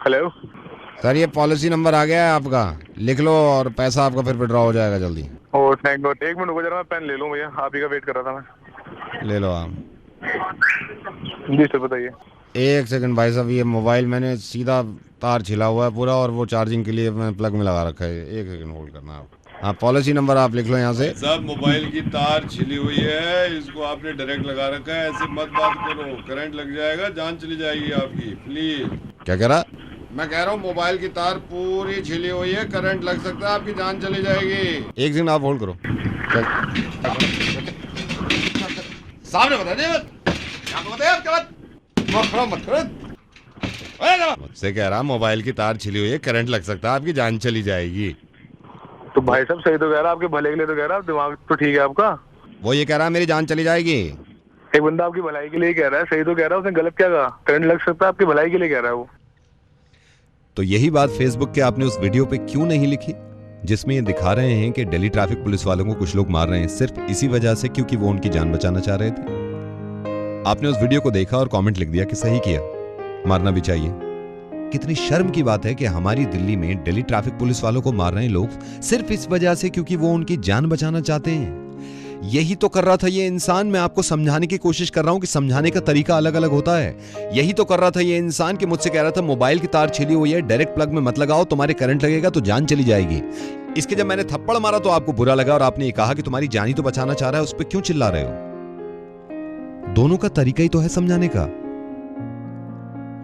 Hello sir ये policy number आ गया है आपका, लिख लो और पैसा आपका फिर विड्रॉ हो जाएगा जल्दी। ओ थैंक गॉड। एक मिनट रुको जरा, मैं पेन ले लूँ भैया, आप ही का वेट कर रहा था मैं। ले लो आप। जी सर बताइए। एक सेकंड भाई साहब, ये मोबाइल मैंने सीधा तार छिला हुआ है पूरा, और वो चार्जिंग के लिए मैं प्लग में लगा रखा है। एक सेकंड होल्ड करना आप। हाँ, पॉलिसी नंबर आप लिख लो यहाँ से। सब मोबाइल की तार छिली हुई है, इसको आपने डायरेक्ट लगा रखा है, ऐसे मत बात करो, करंट लग जाएगा, जान चली जाएगी आपकी, प्लीज। क्या कह रहा? मैं कह रहा हूँ मोबाइल की तार पूरी छिली हुई है, करंट लग सकता है, आपकी जान चली जाएगी। एक सेकंड आप होल्ड करो। सामने बता दे, मुझसे कह रहा मोबाइल की तार छिली हुई है, करंट लग सकता है, आपकी जान चली जाएगी। तो भाई साहब सही तो कह रहा, आपके भले के लिए तो कह रहा, दिमाग तो ठीक है आपका। वो ये कह रहा मेरी जान चली जाएगी। एक बंदा आपकी भलाई के लिए कह रहा है, सही तो कह रहा है, उसने गलत क्या कहा? करंट लग सकता है, आपकी भलाई के लिए कह रहा है वो। तो यही बात फेसबुक के आपने उस वीडियो पे क्यों नहीं लिखी, जिसमें ये दिखा रहे हैं कि दिल्ली ट्रैफिक पुलिस वालों को कुछ लोग मार रहे हैं सिर्फ इसी वजह से क्योंकि वो उनकी जान बचाना चाह रहे थे। आपने उस वीडियो को देखा और कमेंट लिख दिया कि सही किया, मारना भी चाहिए। कितनी शर्म की बात है कि हमारी दिल्ली में दिल्ली ट्रैफिक पुलिस वालों को मार रहे हैं लोग सिर्फ इस वजह से क्योंकि वो उनकी जान बचाना चाहते हैं। यही तो कर रहा था ये इंसान, मैं आपको समझाने की कोशिश कर रहा हूं कि समझाने का तरीका अलग अलग होता है। यही तो कर रहा था ये इंसान कि मुझसे कह रहा था मोबाइल की तार छिली हुई है, डायरेक्ट प्लग में मत लगाओ, तुम्हारे करंट लगेगा तो जान चली जाएगी। इसके जब मैंने थप्पड़ मारा तो आपको बुरा लगा और आपने ये कहा कि तुम्हारी जान ही तो बचाना चाह रहा है, उस पर क्यों चिल्ला रहे हो? दोनों का तरीका ही तो है समझाने का।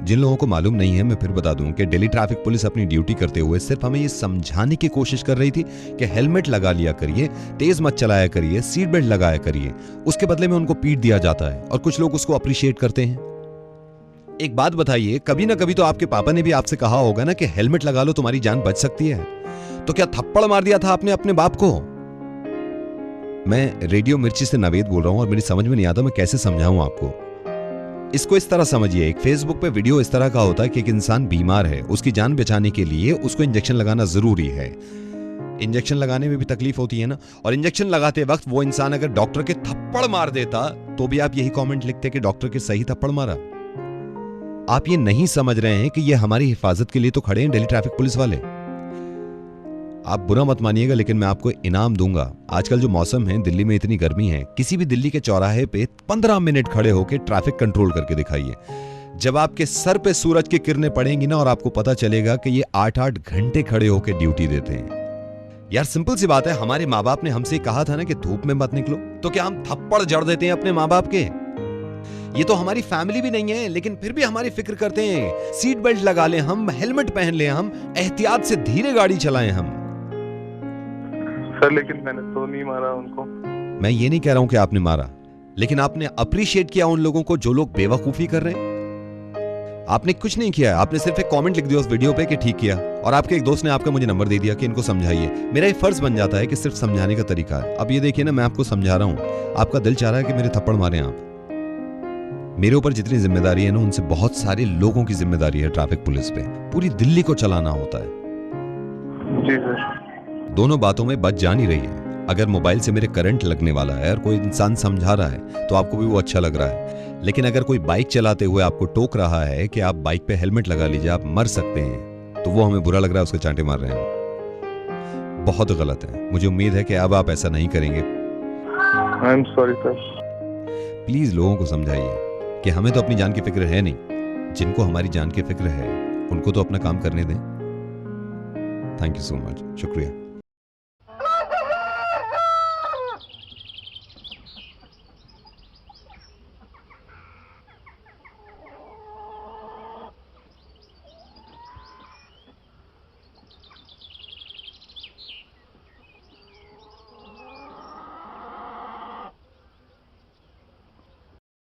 जिन लोगों को मालूम नहीं है, मैं फिर बता दूं कि दिल्ली ट्रैफिक पुलिस अपनी ड्यूटी करते हुए सिर्फ हमें यह समझाने की कोशिश कर रही थी कि हेलमेट लगा लिया करिए, तेज मत चलाया करिए, सीट बेल्ट लगाया करिए। उसके बदले में उनको पीट दिया जाता है और कुछ लोग उसको अप्रिशिएट करते हैं। एक बात बताइए, कभी ना कभी तो आपके पापा ने भी आपसे कहा होगा ना कि हेलमेट लगा लो तुम्हारी जान बच सकती है, तो क्या थप्पड़ मार दिया था आपने अपने बाप को? मैं रेडियो मिर्ची से नवेद बोल रहा हूं और मेरी समझ में नहीं आता मैं कैसे समझाऊं आपको। इसको इस तरह समझिए, एक फेसबुक पे वीडियो इस तरह का होता है कि एक इंसान बीमार है, उसकी जान बचाने के लिए उसको इंजेक्शन लगाना जरूरी है। इंजेक्शन लगाने में भी तकलीफ होती है ना, और इंजेक्शन लगाते वक्त वो इंसान अगर डॉक्टर के थप्पड़ मार देता तो भी आप यही कमेंट लिखते कि डॉक्टर के सही थप्पड़ मारा। आप ये नहीं समझ रहे हैं कि ये हमारी हिफाजत के लिए तो खड़े हैं दिल्ली ट्रैफिक पुलिस वाले। आप बुरा मत मानिएगा लेकिन मैं आपको इनाम दूंगा। आजकल जो मौसम है, दिल्ली में इतनी गर्मी है, किसी भी दिल्ली के चौराहे पे 15 मिनट खड़े होकर ट्रैफिक कंट्रोल करके दिखाइए। जब आपके सर पे सूरज की किरणें पड़ेंगी ना, और आपको पता चलेगा कि ये 8-8 घंटे खड़े होकर ड्यूटी देते हैं। यार सिंपल सी बात है, हमारे माँ बाप ने हमसे कहा था ना कि धूप में मत निकलो, तो क्या हम थप्पड़ जड़ देते हैं अपने माँ बाप के? ये तो हमारी फैमिली भी नहीं है, लेकिन फिर भी हमारी फिक्र करते हैं। सीट बेल्ट लगा लें हम, हेलमेट पहन लें हम, एहतियात से धीरे गाड़ी चलाएं हम। सर लेकिन मैंने तो नहीं मारा उनको। मैं ये नहीं कह रहा हूं कि आपने मारा, लेकिन आपने अप्रिशिएट किया उन लोगों को जो लोग बेवकूफी कर रहे हैं। आपने कुछ नहीं किया, आपने सिर्फ एक कमेंट लिख दिया उस वीडियो पे कि ठीक किया, और आपके एक दोस्त ने आपका मुझे नंबर दे दिया कि इनको समझाइए। मेरा ये फर्ज बन जाता है कि सिर्फ समझाने का तरीका है। अब ये देखिए ना, मैं आपको समझा रहा हूं, आपका दिल चाह रहा है कि मेरे थप्पड़ मारें आप। मेरे ऊपर जितनी जिम्मेदारी है ना, उनसे बहुत सारे लोगों की जिम्मेदारी है ट्रैफिक पुलिस पे। पूरी दिल्ली को चलाना होता है। जी सर। दोनों बातों में बच जा नहीं रही है। अगर मोबाइल से मेरे करंट लगने वाला है और कोई इंसान समझा रहा है तो आपको भी वो अच्छा लग रहा है, लेकिन अगर कोई बाइक चलाते हुए आपको टोक रहा है कि आप बाइक पे हेलमेट लगा लीजिए, आप मर सकते हैं, तो वो हमें बुरा लग रहा है, उसके चांटे मार रहे हैं। बहुत गलत है। मुझे उम्मीद है कि अब आप ऐसा नहीं करेंगे। I am sorry sir. Please लोगों को समझाइए कि हमें तो अपनी जान की फिक्र है नहीं, जिनको हमारी जान की फिक्र है उनको तो अपना काम करने दें। थैंक यू सो मच, शुक्रिया।